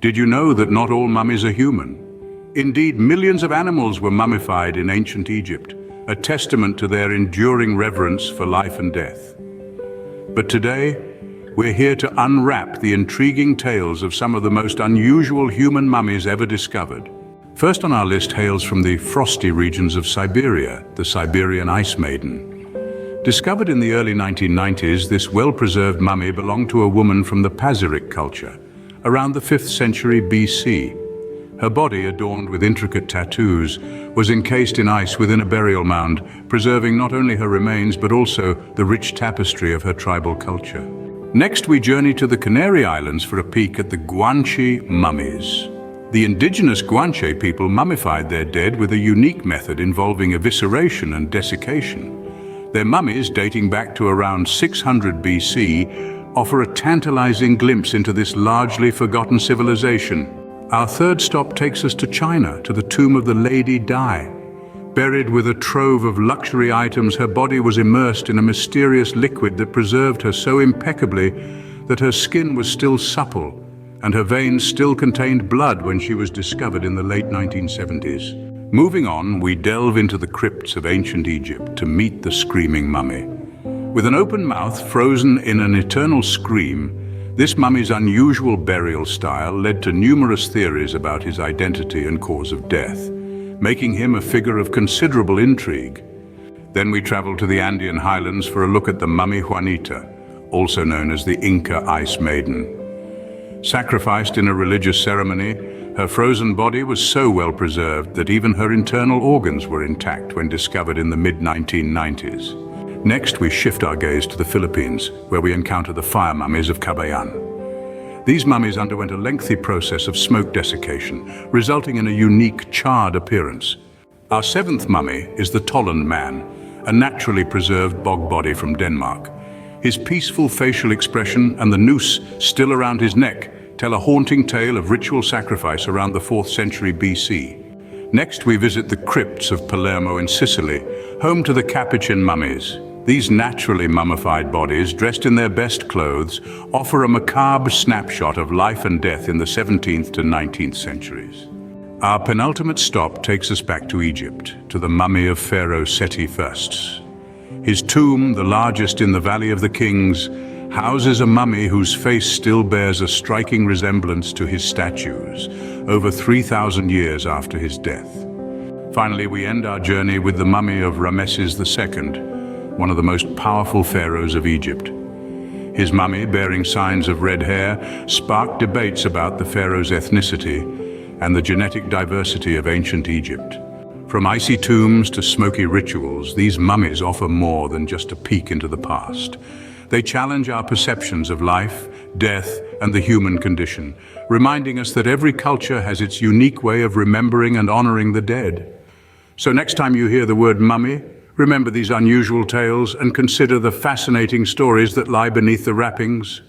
Did you know that not all mummies are human? Indeed, millions of animals were mummified in ancient Egypt, a testament to their enduring reverence for life and death. But today, we're here to unwrap the intriguing tales of some of the most unusual human mummies ever discovered. First on our list hails from the frosty regions of Siberia, the Siberian Ice Maiden. Discovered in the early 1990s, this well-preserved mummy belonged to a woman from the Pazyryk culture, around the 5th century BC. Her body, adorned with intricate tattoos, was encased in ice within a burial mound, preserving not only her remains but also the rich tapestry of her tribal culture. Next, we journey to the Canary Islands for a peek at the Guanche mummies. The indigenous Guanche people mummified their dead with a unique method involving evisceration and desiccation. Their mummies, dating back to around 600 BC, offer a tantalizing glimpse into this largely forgotten civilization. Our third stop takes us to China, to the tomb of the Lady Dai. Buried with a trove of luxury items, her body was immersed in a mysterious liquid that preserved her so impeccably that her skin was still supple and her veins still contained blood when she was discovered in the late 1970s. Moving on, we delve into the crypts of ancient Egypt to meet the screaming mummy. With an open mouth frozen in an eternal scream, this mummy's unusual burial style led to numerous theories about his identity and cause of death, making him a figure of considerable intrigue. Then we travel to the Andean highlands for a look at the mummy Juanita, also known as the Inca Ice Maiden. Sacrificed in a religious ceremony, her frozen body was so well preserved that even her internal organs were intact when discovered in the mid-1990s. Next, we shift our gaze to the Philippines, where we encounter the fire mummies of Cagayan. These mummies underwent a lengthy process of smoke desiccation, resulting in a unique charred appearance. Our seventh mummy is the Tolland Man, a naturally preserved bog body from Denmark. His peaceful facial expression and the noose still around his neck tell a haunting tale of ritual sacrifice around the 4th century BC. Next, we visit the crypts of Palermo in Sicily, home to the Capuchin mummies. These naturally mummified bodies, dressed in their best clothes, offer a macabre snapshot of life and death in the 17th to 19th centuries. Our penultimate stop takes us back to Egypt, to the mummy of Pharaoh Seti I. His tomb, the largest in the Valley of the Kings, houses a mummy whose face still bears a striking resemblance to his statues, over 3,000 years after his death. Finally, we end our journey with the mummy of Ramesses II, one of the most powerful pharaohs of Egypt. His mummy, bearing signs of red hair, sparked debates about the pharaoh's ethnicity and the genetic diversity of ancient Egypt. From icy tombs to smoky rituals, these mummies offer more than just a peek into the past. They challenge our perceptions of life, death, and the human condition, reminding us that every culture has its unique way of remembering and honoring the dead. So next time you hear the word mummy, remember these unusual tales and consider the fascinating stories that lie beneath the wrappings.